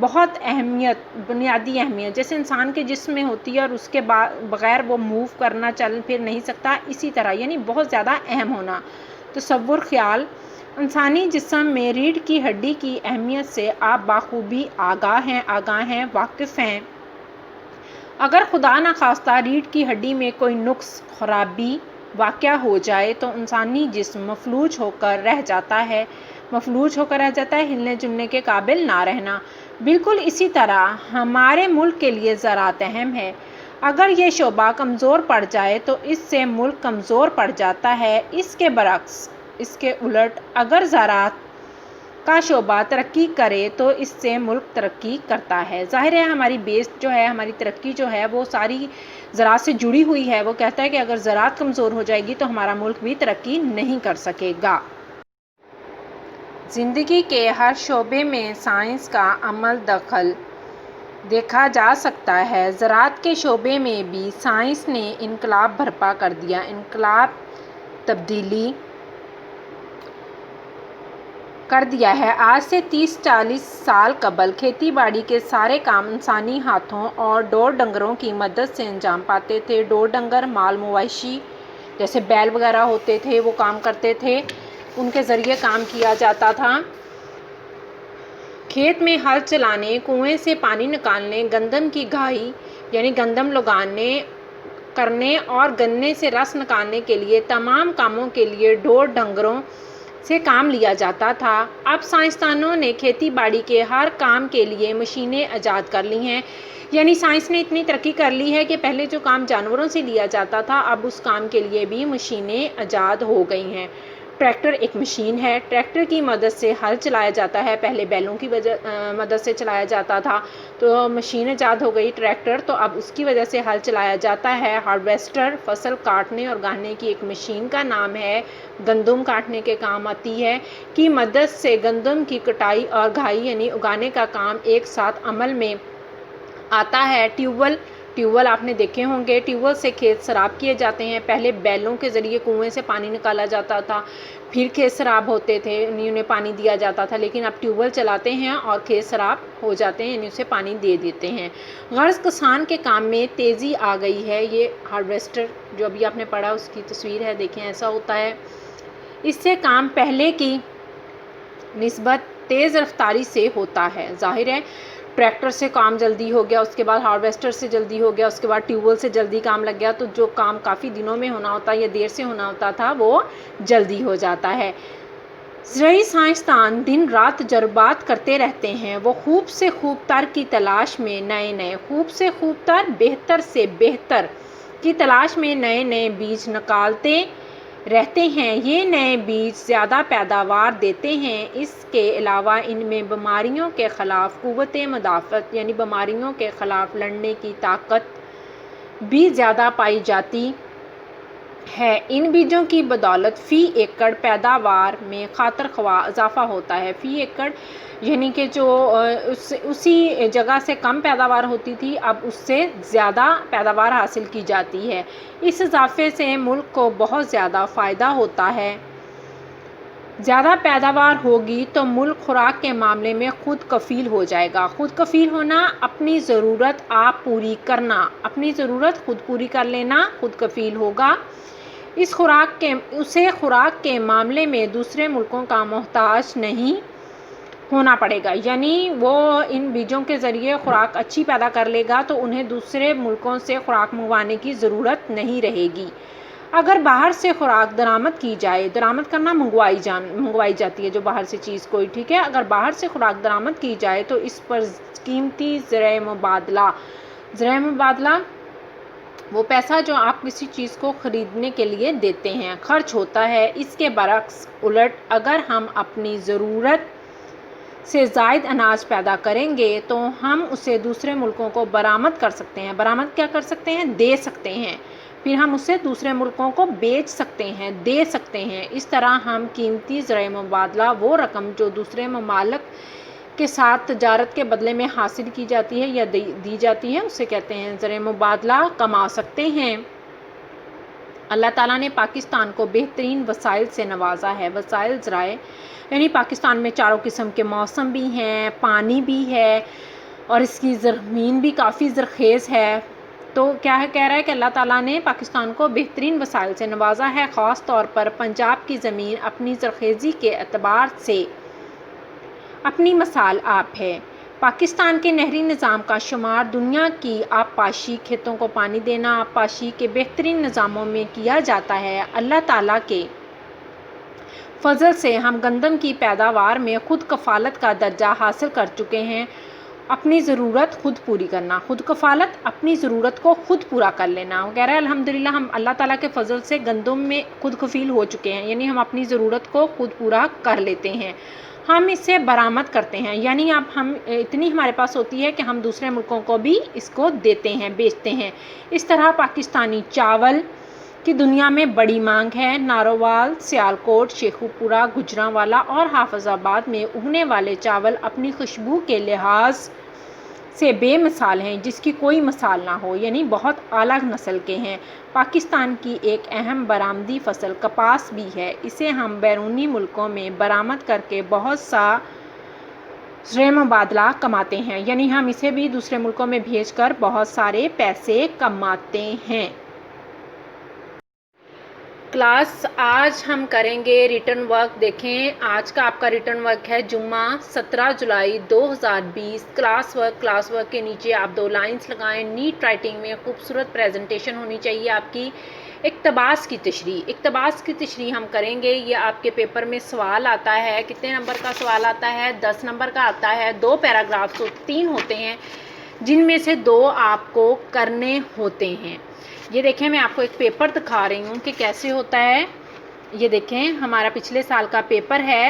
بہت اہمیت، بنیادی اہمیت، جیسے انسان کے جسم میں ہوتی ہے اور اس کے بغیر وہ موو کرنا، چل پھر نہیں سکتا، اسی طرح یعنی بہت زیادہ اہم ہونا۔ تصور، خیال، انسانی جسم میں ریڑھ کی ہڈی کی اہمیت سے آپ بخوبی آگاہ ہیں، واقف ہیں۔ اگر خدا نخواستہ ریڑھ کی ہڈی میں کوئی نقص، خرابی واقع ہو جائے تو انسانی جسم مفلوج ہو کر رہ جاتا ہے، ہلنے جلنے کے قابل نہ رہنا۔ بالکل اسی طرح ہمارے ملک کے لیے زراعت اہم ہے۔ اگر یہ شعبہ کمزور پڑ جائے تو اس سے ملک کمزور پڑ جاتا ہے۔ اس کے برعکس، اس کے الٹ، اگر زراعت کا شعبہ ترقی کرے تو اس سے ملک ترقی کرتا ہے۔ ظاہر ہے ہماری بیس جو ہے، ہماری ترقی جو ہے وہ ساری زراعت سے جڑی ہوئی ہے۔ وہ کہتا ہے کہ اگر زراعت کمزور ہو جائے گی تو ہمارا ملک بھی ترقی نہیں کر سکے گا۔ زندگی کے ہر شعبے میں سائنس کا عمل دخل دیکھا جا سکتا ہے۔ زراعت کے شعبے میں بھی سائنس نے انقلاب برپا کر دیا، تبدیلی کر دیا ہے۔ آج سے 30-40 سال قبل کھیتی باڑی کے سارے کام انسانی ہاتھوں اور ڈور ڈنگروں کی مدد سے انجام پاتے تھے۔ ڈور ڈنگر مال مویشی جیسے بیل وغیرہ ہوتے تھے، وہ کام کرتے تھے، ان کے ذریعے کام کیا جاتا تھا۔ کھیت میں ہل چلانے، کنویں سے پانی نکالنے، گندم کی گھائی یعنی گندم کرنے اور گنے سے رس نکالنے کے لیے تمام کاموں کے لیے ڈور ڈنگروں سے کام لیا جاتا تھا۔ اب سائنسدانوں نے کھیتی باڑی کے ہر کام کے لیے مشینیں ایجاد کر لی ہیں، یعنی سائنس نے اتنی ترقی کر لی ہے کہ پہلے جو کام جانوروں سے لیا جاتا تھا اب اس کام کے لیے بھی مشینیں ایجاد ہو گئی ہیں۔ ٹریکٹر ایک مشین ہے۔ ٹریکٹر کی مدد سے ہل چلایا جاتا ہے، پہلے بیلوں کی مدد سے چلایا جاتا تھا، تو مشین ایجاد ہو گئی ٹریکٹر، تو اب اس کی وجہ سے ہل چلایا جاتا ہے۔ ہارویسٹر فصل کاٹنے اور گاہنے کی ایک مشین کا نام ہے، گندم کاٹنے کے کام آتی ہے، کی مدد سے گندم کی کٹائی اور گھائی یعنی اگانے کا کام ایک ساتھ عمل میں آتا ہے۔ ٹیوبویل آپ نے دیکھے ہوں گے، ٹیوبویل سے کھیت سیراب کیے جاتے ہیں۔ پہلے بیلوں کے ذریعے کنویں سے پانی نکالا جاتا تھا، پھر کھیت سیراب ہوتے تھے، انہیں پانی دیا جاتا تھا، لیکن اب ٹیوبویل چلاتے ہیں اور کھیت سیراب ہو جاتے ہیں، یعنی اسے پانی دے دیتے ہیں۔ غرض کسان کے کام میں تیزی آ گئی ہے۔ یہ ہارویسٹر جو ابھی آپ نے پڑھا اس کی تصویر ہے، دیکھیں ایسا ہوتا ہے۔ اس سے کام پہلے کی نسبت تیز رفتاری سے ہوتا ہے۔ ظاہر ہے ٹریکٹر سے کام جلدی ہو گیا، اس کے بعد ہارویسٹر سے جلدی ہو گیا، اس کے بعد ٹیوبویل سے جلدی کام لگ گیا، تو جو کام کافی دنوں میں ہونا ہوتا یا دیر سے ہونا ہوتا تھا وہ جلدی ہو جاتا ہے۔ زرعی سائنسدان دن رات تجربات کرتے رہتے ہیں۔ وہ خوب سے خوب تر کی تلاش میں خوب سے خوب تر، بہتر سے بہتر کی تلاش میں نئے بیج نکالتے رہتے ہیں۔ یہ نئے بیج زیادہ پیداوار دیتے ہیں۔ اس کے علاوہ ان میں بیماریوں کے خلاف قوت مدافعت یعنی بیماریوں کے خلاف لڑنے کی طاقت بھی زیادہ پائی جاتی ہے۔ ان بیجوں کی بدولت فی ایکڑ پیداوار میں خاطر خواہ اضافہ ہوتا ہے۔ فی ایکڑ یعنی کہ جو اسی جگہ سے کم پیداوار ہوتی تھی اب اس سے زیادہ پیداوار حاصل کی جاتی ہے۔ اس اضافے سے ملک کو بہت زیادہ فائدہ ہوتا ہے۔ زیادہ پیداوار ہوگی تو ملک خوراک کے معاملے میں خود کفیل ہو جائے گا۔ خود کفیل ہونا، اپنی ضرورت آپ پوری کرنا، اپنی ضرورت خود پوری کر لینا، خود کفیل ہوگا۔ اسے خوراک کے معاملے میں دوسرے ملکوں کا محتاج نہیں ہونا پڑے گا، یعنی وہ ان بیجوں کے ذریعے خوراک اچھی پیدا کر لے گا تو انہیں دوسرے ملکوں سے خوراک منگوانے کی ضرورت نہیں رہے گی۔ اگر باہر سے خوراک درآمد کی جائے، درآمد کرنا منگوائی جاتی ہے جو باہر سے چیز کوئی، ٹھیک ہے، اگر باہر سے خوراک درآمد کی جائے تو اس پر قیمتی زرعی مبادلہ وہ پیسہ جو آپ کسی چیز کو خریدنے کے لیے دیتے ہیں خرچ ہوتا ہے۔ اس کے برعکس الٹ اگر ہم اپنی ضرورت سے زائد اناج پیدا کریں گے تو ہم اسے دوسرے ملکوں کو برآمد کر سکتے ہیں۔ برآمد کیا کر سکتے ہیں؟ دے سکتے ہیں، پھر ہم اسے دوسرے ملکوں کو بیچ سکتے ہیں، دے سکتے ہیں۔ اس طرح ہم قیمتی زرعی مبادلہ وہ رقم جو دوسرے ممالک کے ساتھ تجارت کے بدلے میں حاصل کی جاتی ہے یا دی جاتی ہے اسے کہتے ہیں زرعی مبادلہ کما سکتے ہیں۔ اللہ تعالیٰ نے پاکستان کو بہترین وسائل سے نوازا ہے. وسائل ذرائع یعنی پاکستان میں چاروں قسم کے موسم بھی ہیں، پانی بھی ہے اور اس کی زمین بھی کافی زرخیز ہے. تو کیا ہے کہہ رہا ہے کہ اللہ تعالیٰ نے پاکستان کو بہترین وسائل سے نوازا ہے. خاص طور پر پنجاب کی زمین اپنی زرخیزی کے اعتبار سے اپنی مثال آپ ہے. پاکستان کے نہری نظام کا شمار دنیا کی آبپاشی، کھیتوں کو پانی دینا، آبپاشی کے بہترین نظاموں میں کیا جاتا ہے. اللہ تعالیٰ کے فضل سے ہم گندم کی پیداوار میں خود کفالت کا درجہ حاصل کر چکے ہیں. اپنی ضرورت خود پوری کرنا، خود کفالت، اپنی ضرورت کو خود پورا کر لینا. وہ کہہ رہا ہے الحمدللہ ہم اللہ تعالیٰ کے فضل سے گندم میں خود کفیل ہو چکے ہیں، یعنی ہم اپنی ضرورت کو خود پورا کر لیتے ہیں. ہم اس سے برآمد کرتے ہیں، یعنی اب ہم اتنی ہمارے پاس ہوتی ہے کہ ہم دوسرے ملکوں کو بھی اس کو دیتے ہیں، بیچتے ہیں. اس طرح پاکستانی چاول کی دنیا میں بڑی مانگ ہے. نارووال، سیالکوٹ، شیخوپورہ، گوجرانوالا اور حافظ آباد میں اگنے والے چاول اپنی خوشبو کے لحاظ سے بے مثال ہیں، جس کی کوئی مثال نہ ہو، یعنی بہت اعلیٰ نسل کے ہیں. پاکستان کی ایک اہم برآمدی فصل کپاس بھی ہے. اسے ہم بیرونی ملکوں میں برآمد کر کے بہت سا زر مبادلہ کماتے ہیں، یعنی ہم اسے بھی دوسرے ملکوں میں بھیج کر بہت سارے پیسے کماتے ہیں. کلاس آج ہم کریں گے ریٹن ورک. دیکھیں آج کا آپ کا ریٹن ورک ہے جمعہ 17 جولائی 2020. کلاس ورک کے نیچے آپ 2 لائنز لگائیں. نیٹ رائٹنگ میں خوبصورت پریزنٹیشن ہونی چاہیے آپ کی. اقتباس کی تشریح ہم کریں گے. یہ آپ کے پیپر میں سوال آتا ہے. کتنے نمبر کا سوال آتا ہے؟ 10 نمبر کا آتا ہے. 2 پیراگرافس 3 ہوتے ہیں، جن میں سے 2 آپ کو کرنے ہوتے ہیں. یہ دیکھیں میں آپ کو ایک پیپر دکھا رہی ہوں کہ کیسے ہوتا ہے. یہ دیکھیں ہمارا پچھلے سال کا پیپر ہے.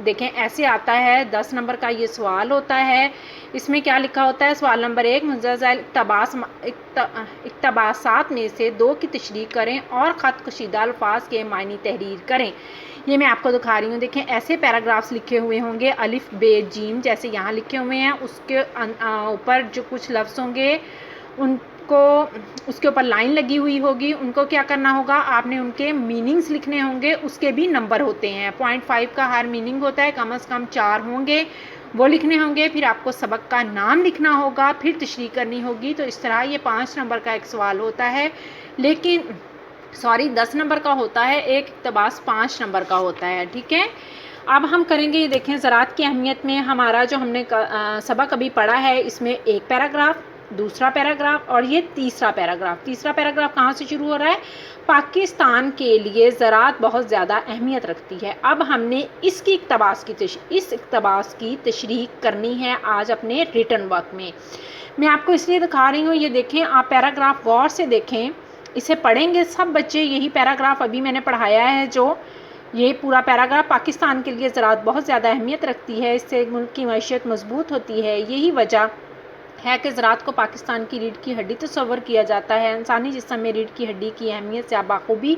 دیکھیں ایسے آتا ہے. 10 نمبر کا یہ سوال ہوتا ہے. اس میں کیا لکھا ہوتا ہے؟ سوال نمبر 1، مندرجہ اقتباسات میں سے 2 کی تشریح کریں اور خط کشیدہ الفاظ کے معنی تحریر کریں. یہ میں آپ کو دکھا رہی ہوں. دیکھیں ایسے پیراگرافس لکھے ہوئے ہوں گے، الف ب جیم جیسے یہاں لکھے ہوئے ہیں. اس کے اوپر جو کچھ لفظ ہوں گے اس کے اوپر لائن لگی ہوئی ہوگی. ان کو کیا کرنا ہوگا؟ آپ نے ان کے میننگز لکھنے ہوں گے. اس کے بھی نمبر ہوتے ہیں. 0.5 کا ہر میننگ ہوتا ہے، کم از کم 4 ہوں گے، وہ لکھنے ہوں گے. پھر آپ کو سبق کا نام لکھنا ہوگا، پھر تشریح کرنی ہوگی. تو اس طرح یہ 5 نمبر کا ایک سوال ہوتا ہے. لیکن 10 نمبر کا ہوتا ہے. ایک اقتباس 5 نمبر کا ہوتا ہے. ٹھیک ہے، اب ہم کریں گے. یہ دیکھیں زراعت کی اہمیت میں ہمارا جو ہم نے سبق ابھی پڑھا ہے، اس میں ایک پیراگراف، دوسرا پیراگراف اور یہ تیسرا پیراگراف. تیسرا پیراگراف کہاں سے شروع ہو رہا ہے؟ پاکستان کے لیے زراعت بہت زیادہ اہمیت رکھتی ہے. اب ہم نے اس اقتباس کی تشریح کرنی ہے آج اپنے ریٹن ورک میں. میں آپ کو اس لیے دکھا رہی ہوں. یہ دیکھیں آپ پیراگراف غور سے دیکھیں، اسے پڑھیں گے سب بچے. یہی پیراگراف ابھی میں نے پڑھایا ہے. جو یہ پورا پیراگراف پاکستان کے لیے زراعت بہت زیادہ اہمیت رکھتی ہے، اس سے ملک کی معیشت مضبوط ہوتی ہے. یہی وجہ ہے کہ زراعت کو پاکستان کی ریڑھ کی ہڈی تصور کیا جاتا ہے. انسانی جسم میں ریڑھ کی ہڈی کی اہمیت سے آپ بخوبی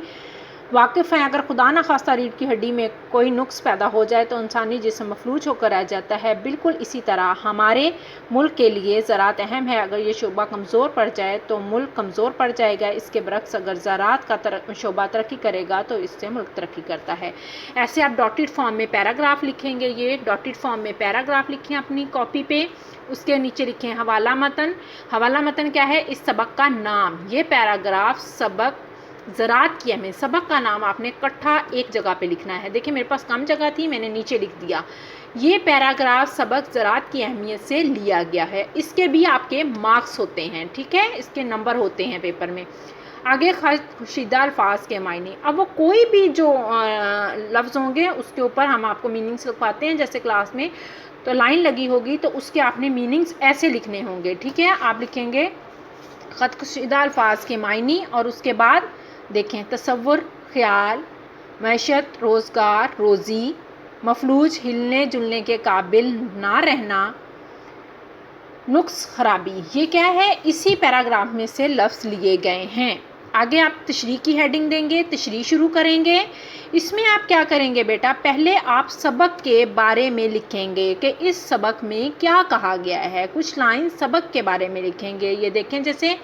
واقف ہیں. اگر خدا نہ خواستہ ریڑھ کی ہڈی میں کوئی نقص پیدا ہو جائے تو انسانی جسم مفلوج ہو کر رہ جاتا ہے. بالکل اسی طرح ہمارے ملک کے لیے زراعت اہم ہے. اگر یہ شعبہ کمزور پڑ جائے تو ملک کمزور پڑ جائے گا. اس کے برعکس اگر زراعت کا شعبہ ترقی کرے گا تو اس سے ملک ترقی کرتا ہے. ایسے آپ ڈاٹڈ فارم میں پیراگراف لکھیں گے. یہ ڈاٹڈ فارم میں پیراگراف لکھیں اپنی کاپی پہ. اس کے نیچے لکھیں حوالہ متن. حوالہ متن کیا ہے؟ اس سبق کا نام. یہ پیراگراف سبق زراعت کی اہمیت، سبق کا نام آپ نے اکٹھا ایک جگہ پہ لکھنا ہے. دیکھیں میرے پاس کم جگہ تھی، میں نے نیچے لکھ دیا. یہ پیراگراف سبق زراعت کی اہمیت سے لیا گیا ہے. اس کے بھی آپ کے مارکس ہوتے ہیں. ٹھیک ہے، اس کے نمبر ہوتے ہیں پیپر میں. آگے خط کشیدہ الفاظ کے معنی. اب وہ کوئی بھی جو لفظ ہوں گے اس کے اوپر ہم آپ کو میننگس لکھواتے ہیں. جیسے کلاس میں تو لائن لگی ہوگی تو اس کے آپ نے میننگس ایسے لکھنے ہوں گے. ٹھیک ہے، آپ لکھیں گے خط کشیدہ الفاظ کے معنی اور اس کے بعد دیکھیں تصور، خیال، معیشت، روزگار، روزی، مفلوج، ہلنے جلنے کے قابل نہ رہنا، نقص، خرابی. یہ کیا ہے؟ اسی پیراگراف میں سے لفظ لیے گئے ہیں. آگے آپ تشریح کی ہیڈنگ دیں گے، تشریح شروع کریں گے. اس میں آپ کیا کریں گے بیٹا؟ پہلے آپ سبق کے بارے میں لکھیں گے کہ اس سبق میں کیا کہا گیا ہے. کچھ لائن سبق کے بارے میں لکھیں گے. یہ دیکھیں جیسے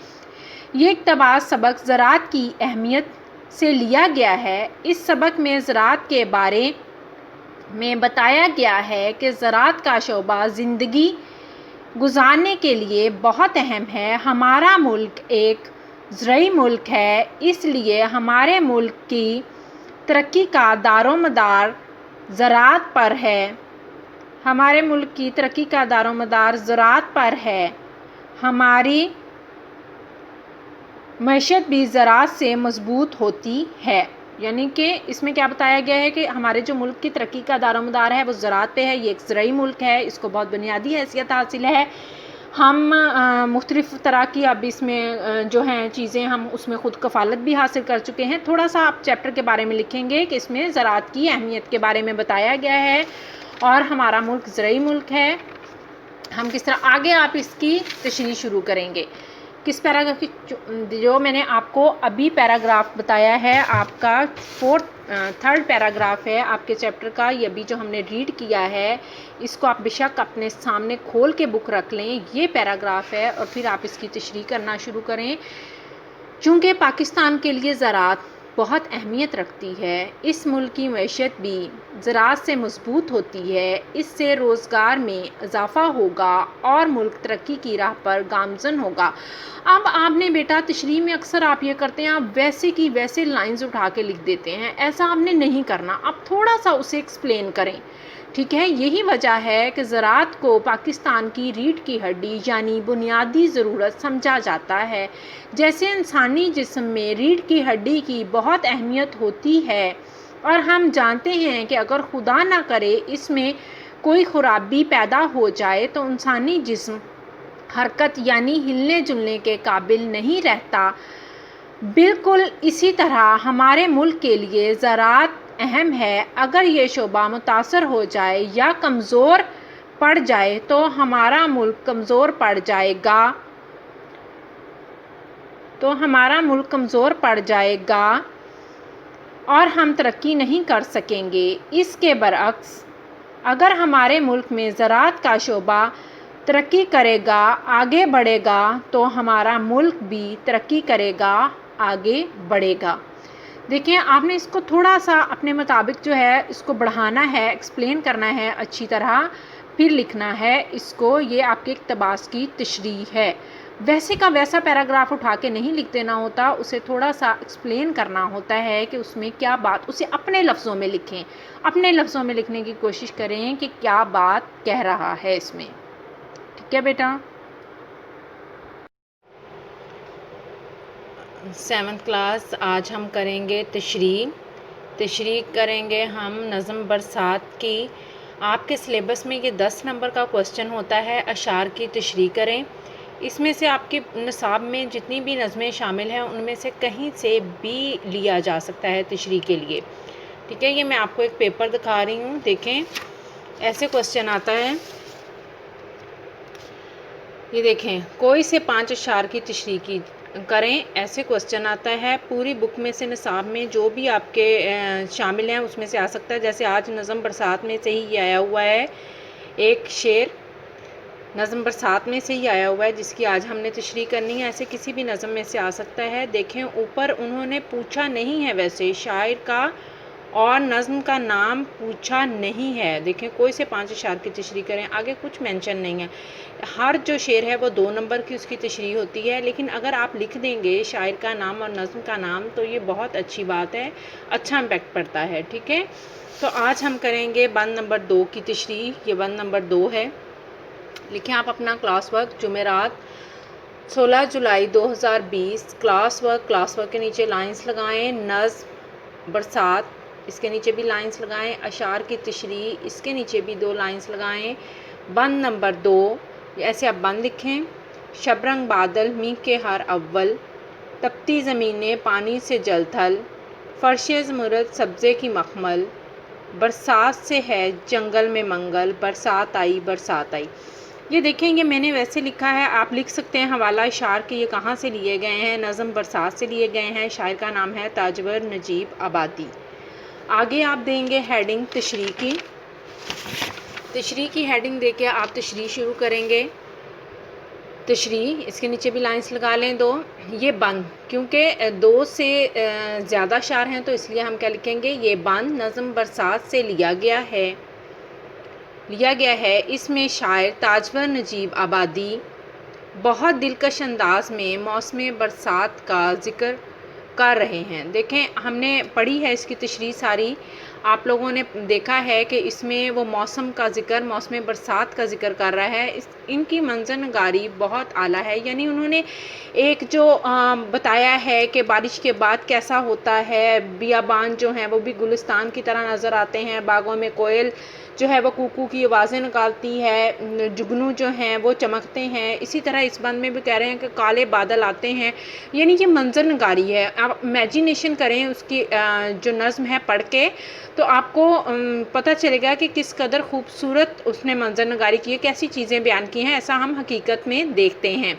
یہ اقتباس سبق زراعت کی اہمیت سے لیا گیا ہے۔ اس سبق میں زراعت کے بارے میں بتایا گیا ہے کہ زراعت کا شعبہ زندگی گزارنے کے لیے بہت اہم ہے۔ ہمارا ملک ایک زرعی ملک ہے، اس لیے ہمارے ملک کی ترقی کا دار و مدار زراعت پر ہے۔ ہمارے ملک کی ترقی کا دار و مدار زراعت پر ہے۔ ہماری معیشت بھی زراعت سے مضبوط ہوتی ہے۔ یعنی کہ اس میں کیا بتایا گیا ہے کہ ہمارے جو ملک کی ترقی کا دار و مدار ہے وہ زراعت پہ ہے۔ یہ ایک زرعی ملک ہے، اس کو بہت بنیادی حیثیت حاصل ہے۔ ہم مختلف طرح کی اب اس میں جو ہیں چیزیں ہم اس میں خود کفالت بھی حاصل کر چکے ہیں۔ تھوڑا سا آپ چیپٹر کے بارے میں لکھیں گے کہ اس میں زراعت کی اہمیت کے بارے میں بتایا گیا ہے اور ہمارا ملک زرعی ملک ہے۔ ہم کس طرح آگے آپ اس کی تشریح شروع کریں گے۔ کس پیراگراف کی جو میں نے آپ کو ابھی پیراگراف بتایا ہے آپ کا تھرڈ پیراگراف ہے آپ کے چیپٹر کا، یہ ابھی جو ہم نے ریڈ کیا ہے اس کو آپ بے شک اپنے سامنے کھول کے بک رکھ لیں، یہ پیراگراف ہے اور پھر آپ اس کی تشریح کرنا شروع کریں۔ چونکہ پاکستان کے لیے زراعت بہت اہمیت رکھتی ہے، اس ملک کی معیشت بھی زراعت سے مضبوط ہوتی ہے، اس سے روزگار میں اضافہ ہوگا اور ملک ترقی کی راہ پر گامزن ہوگا۔ اب آپ نے بیٹا تشریح میں اکثر آپ یہ کرتے ہیں، آپ ویسے کی ویسے لائنز اٹھا کے لکھ دیتے ہیں، ایسا آپ نے نہیں کرنا، آپ تھوڑا سا اسے ایکسپلین کریں، ٹھیک ہے؟ یہی وجہ ہے کہ زراعت کو پاکستان کی ریڑھ کی ہڈی یعنی بنیادی ضرورت سمجھا جاتا ہے۔ جیسے انسانی جسم میں ریڑھ کی ہڈی کی بہت اہمیت ہوتی ہے اور ہم جانتے ہیں کہ اگر خدا نہ کرے اس میں کوئی خرابی پیدا ہو جائے تو انسانی جسم حرکت یعنی ہلنے جلنے کے قابل نہیں رہتا، بالکل اسی طرح ہمارے ملک کے لیے زراعت اہم ہے۔ اگر یہ شعبہ متاثر ہو جائے یا کمزور پڑ جائے تو ہمارا ملک کمزور پڑ جائے گا اور ہم ترقی نہیں کر سکیں گے۔ اس کے برعکس اگر ہمارے ملک میں زراعت کا شعبہ ترقی کرے گا، آگے بڑھے گا تو ہمارا ملک بھی ترقی کرے گا، آگے بڑھے گا۔ دیکھیں آپ نے اس کو تھوڑا سا اپنے مطابق جو ہے اس کو بڑھانا ہے، ایکسپلین کرنا ہے اچھی طرح، پھر لکھنا ہے اس کو۔ یہ آپ کے اقتباس کی تشریح ہے، ویسے کا ویسا پیراگراف اٹھا کے نہیں لکھ دینا ہوتا، اسے تھوڑا سا ایکسپلین کرنا ہوتا ہے کہ اس میں کیا بات، اسے اپنے لفظوں میں لکھیں، اپنے لفظوں میں لکھنے کی کوشش کریں کہ کیا بات کہہ رہا ہے اس میں، ٹھیک ہے بیٹا؟ 7th کلاس آج ہم کریں گے تشریح کریں گے ہم نظم برسات کی۔ آپ کے سلیبس میں یہ 10 نمبر کا کوسچن ہوتا ہے، اشعار کی تشریح کریں۔ اس میں سے آپ کے نصاب میں جتنی بھی نظمیں شامل ہیں ان میں سے کہیں سے بھی لیا جا سکتا ہے تشریح کے لیے، ٹھیک ہے؟ یہ میں آپ کو ایک پیپر دکھا رہی ہوں، دیکھیں ایسے کوسچن آتا ہے، یہ دیکھیں کوئی سے 5 اشعار کی تشریح کریں، ایسے کوسچن آتا ہے۔ پوری بک میں سے نصاب میں جو بھی آپ کے شامل ہیں اس میں سے آ سکتا ہے، جیسے آج نظم برسات میں سے ہی یہ آیا ہوا ہے، ایک شعر نظم برسات میں سے ہی آیا ہوا ہے جس کی آج ہم نے تشریح کرنی ہے، ایسے کسی بھی نظم میں سے آ سکتا ہے۔ دیکھیں اوپر انہوں نے پوچھا نہیں ہے، ویسے شاعر کا اور نظم کا نام پوچھا نہیں ہے۔ دیکھیں کوئی سے 5 اشعار کی تشریح کریں، آگے کچھ مینشن نہیں ہے۔ ہر جو شعر ہے وہ 2 نمبر کی اس کی تشریح ہوتی ہے، لیکن اگر آپ لکھ دیں گے شاعر کا نام اور نظم کا نام تو یہ بہت اچھی بات ہے، اچھا امپیکٹ پڑتا ہے، ٹھیک ہے؟ تو آج ہم کریں گے بند نمبر 2 کی تشریح، یہ بند نمبر 2 ہے۔ لکھیں آپ اپنا کلاس ورک، جمعرات 16 جولائی 2020، کلاس ورک کے نیچے لائنز لگائیں، نظم برسات اس کے نیچے بھی لائنز لگائیں، اشعار کی تشریح اس کے نیچے بھی 2 لائنز لگائیں، بند نمبر 2 ایسے آپ بند لکھیں۔ شبرنگ بادل میگھ کے ہر اول، تپتی زمینیں پانی سے جل تھل، فرش زمرد سبزے کی مخمل، برسات سے ہے جنگل میں منگل، برسات آئی برسات آئی۔ یہ دیکھیں یہ میں نے ویسے لکھا ہے، آپ لکھ سکتے ہیں حوالہ اشعار کے یہ کہاں سے لیے گئے ہیں، نظم برسات سے لیے گئے ہیں، شاعر کا نام ہے تاجور نجیب آبادی۔ آگے آپ دیں گے ہیڈنگ تشریح کی ہیڈنگ دے کے آپ تشریح شروع کریں گے۔ تشریح اس کے نیچے بھی لائنس لگا لیں 2. یہ بند، کیونکہ 2 سے زیادہ اشعار ہیں تو اس لیے ہم کیا لکھیں گے، یہ بند نظم برسات سے لیا گیا ہے. اس میں شاعر تاجور نجیب آبادی بہت دلکش انداز میں موسم برسات کا ذکر کر رہے ہیں. دیکھیں ہم نے پڑھی ہے اس کی تشریح ساری، آپ لوگوں نے دیکھا ہے کہ اس میں وہ موسم برسات کا ذکر کر رہا ہے. ان کی منظر نگاری بہت اعلیٰ ہے، یعنی انہوں نے ایک جو بتایا ہے کہ بارش کے بعد کیسا ہوتا ہے، بیابان جو ہیں وہ بھی گلستان کی طرح نظر آتے ہیں، باغوں میں کوئل جو ہے وہ کوکو کی آوازیں نکالتی ہے، جگنو جو ہیں وہ چمکتے ہیں. اسی طرح اس بند میں بھی کہہ رہے ہیں کہ کالے بادل آتے ہیں، یعنی یہ منظر نگاری ہے. آپ امیجینیشن کریں اس کی جو نظم ہے پڑھ کے، تو آپ کو پتہ چلے گا کہ کس قدر خوبصورت اس نے منظر نگاری کی ہے، کیسی چیزیں بیان کی ہیں. ایسا ہم حقیقت میں دیکھتے ہیں.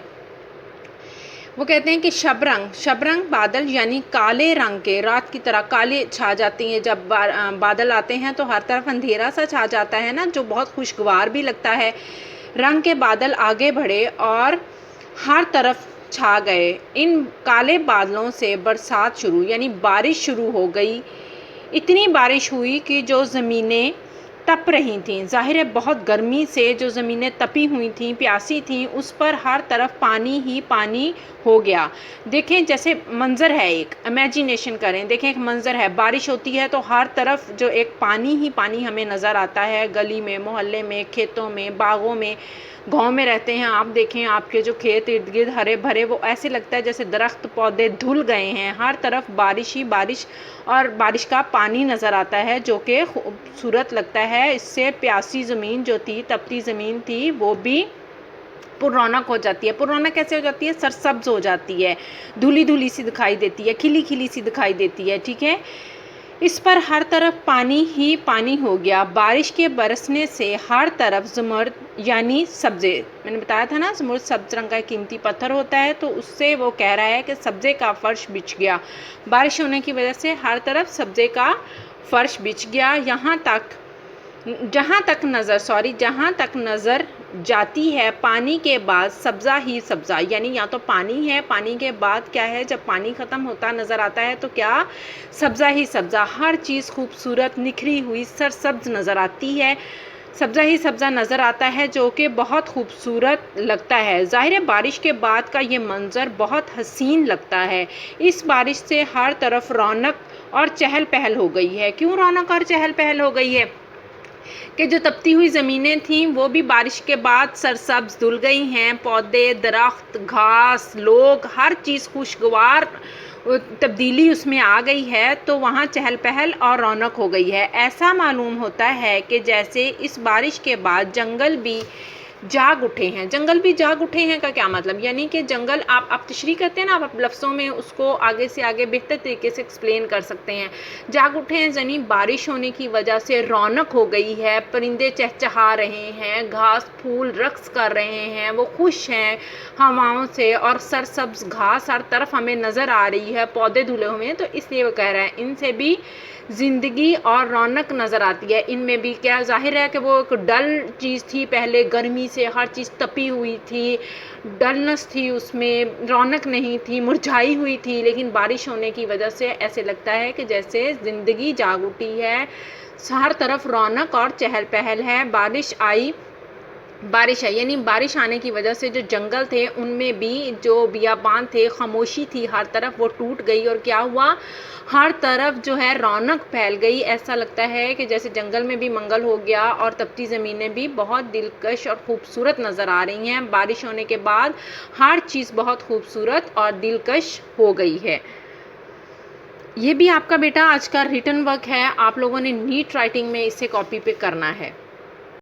وہ کہتے ہیں کہ شب رنگ بادل یعنی کالے رنگ کے، رات کی طرح کالے چھا جاتی ہیں. جب بادل آتے ہیں تو ہر طرف اندھیرا سا چھا جاتا ہے نا، جو بہت خوشگوار بھی لگتا ہے. رنگ کے بادل آگے بڑھے اور ہر طرف چھا گئے. ان کالے بادلوں سے برسات شروع، یعنی بارش شروع ہو گئی. اتنی بارش ہوئی کہ جو زمینیں تپ رہی تھیں، ظاہر ہے بہت گرمی سے جو زمینیں تپی ہوئی تھیں، پیاسی تھیں، اس پر ہر طرف پانی ہی پانی ہو گیا. دیکھیں جیسے منظر ہے، ایک امیجینیشن کریں، دیکھیں ایک منظر ہے، بارش ہوتی ہے تو ہر طرف جو ایک پانی ہی پانی ہمیں نظر آتا ہے، گلی میں، محلے میں، کھیتوں میں، باغوں میں. گاؤں میں رہتے ہیں آپ، دیکھیں آپ کے جو کھیت ارد گرد ہرے بھرے، وہ ایسے لگتا ہے جیسے درخت پودے دھل گئے ہیں. ہر طرف بارش ہی بارش اور بارش کا پانی نظر آتا ہے، جو کہ خوبصورت لگتا ہے. اس سے پیاسی زمین جو تھی، تپتی زمین تھی، وہ بھی پر رونق ہو جاتی ہے. پر رونق کیسے ہو جاتی ہے؟ سرسبز ہو جاتی ہے، دھلی دھلی سی دکھائی دیتی ہے، کھلی کھلی سی دکھائی دیتی ہے. ٹھیک ہے، اس پر ہر طرف پانی ہی پانی ہو گیا. بارش کے برسنے سے ہر طرف زمرد یعنی سبزے، میں نے بتایا تھا نا زمرد سبز رنگ کا قیمتی پتھر ہوتا ہے، تو اس سے وہ کہہ رہا ہے کہ سبزے کا فرش بچھ گیا. بارش ہونے کی وجہ سے ہر طرف سبزے کا فرش بچھ گیا. جہاں تک نظر جاتی ہے پانی کے بعد سبزہ ہی سبزہ، یعنی یا تو پانی ہے، پانی کے بعد کیا ہے، جب پانی ختم ہوتا نظر آتا ہے تو کیا، سبزہ ہی سبزہ. ہر چیز خوبصورت نکھری ہوئی سرسبز نظر آتی ہے، سبزہ ہی سبزہ نظر آتا ہے، جو کہ بہت خوبصورت لگتا ہے. ظاہر ہے بارش کے بعد کا یہ منظر بہت حسین لگتا ہے. اس بارش سے ہر طرف رونق اور چہل پہل ہو گئی ہے. کیوں رونق اور چہل پہل ہو گئی ہے؟ کہ جو تپتی ہوئی زمینیں تھیں وہ بھی بارش کے بعد سرسبز دھل گئی ہیں. پودے، درخت، گھاس، لوگ، ہر چیز خوشگوار تبدیلی اس میں آ گئی ہے، تو وہاں چہل پہل اور رونق ہو گئی ہے. ایسا معلوم ہوتا ہے کہ جیسے اس بارش کے بعد جنگل بھی جاگ اٹھے ہیں. جنگل بھی جاگ اٹھے ہیں کا کیا مطلب؟ یعنی کہ جنگل، آپ تشریح کرتے ہیں نا، آپ لفظوں میں اس کو آگے سے آگے بہتر طریقے سے ایکسپلین کر سکتے ہیں. جاگ اٹھے ہیں یعنی بارش ہونے کی وجہ سے رونق ہو گئی ہے، پرندے چہچہا رہے ہیں، گھاس پھول رقص کر رہے ہیں، وہ خوش ہیں ہواؤں سے، اور سرسبز گھاس ہر طرف ہمیں نظر آ رہی ہے، پودے دھلے ہوئے ہیں. تو اس لیے وہ کہہ رہے ہیں ان سے بھی زندگی اور رونق نظر آتی ہے. ان میں بھی کیا ظاہر ہے کہ وہ ایک ڈل چیز تھی، پہلے گرمی سے ہر چیز تپی ہوئی تھی، ڈلنس تھی، اس میں رونق نہیں تھی، مرجھائی ہوئی تھی. لیکن بارش ہونے کی وجہ سے ایسے لگتا ہے کہ جیسے زندگی جاگ اٹھی ہے، ہر طرف رونق اور چہل پہل ہے. بارش ہے یعنی بارش آنے کی وجہ سے جو جنگل تھے ان میں بھی جو بیابان تھے، خاموشی تھی ہر طرف، وہ ٹوٹ گئی. اور کیا ہوا، ہر طرف جو ہے رونق پھیل گئی. ایسا لگتا ہے کہ جیسے جنگل میں بھی منگل ہو گیا، اور تپتی زمینیں بھی بہت دلکش اور خوبصورت نظر آ رہی ہیں. بارش ہونے کے بعد ہر چیز بہت خوبصورت اور دلکش ہو گئی ہے. یہ بھی آپ کا بیٹا آج کا ریٹن ورک ہے، آپ لوگوں نے نیٹ رائٹنگ میں اسے کاپی پہ کرنا ہے.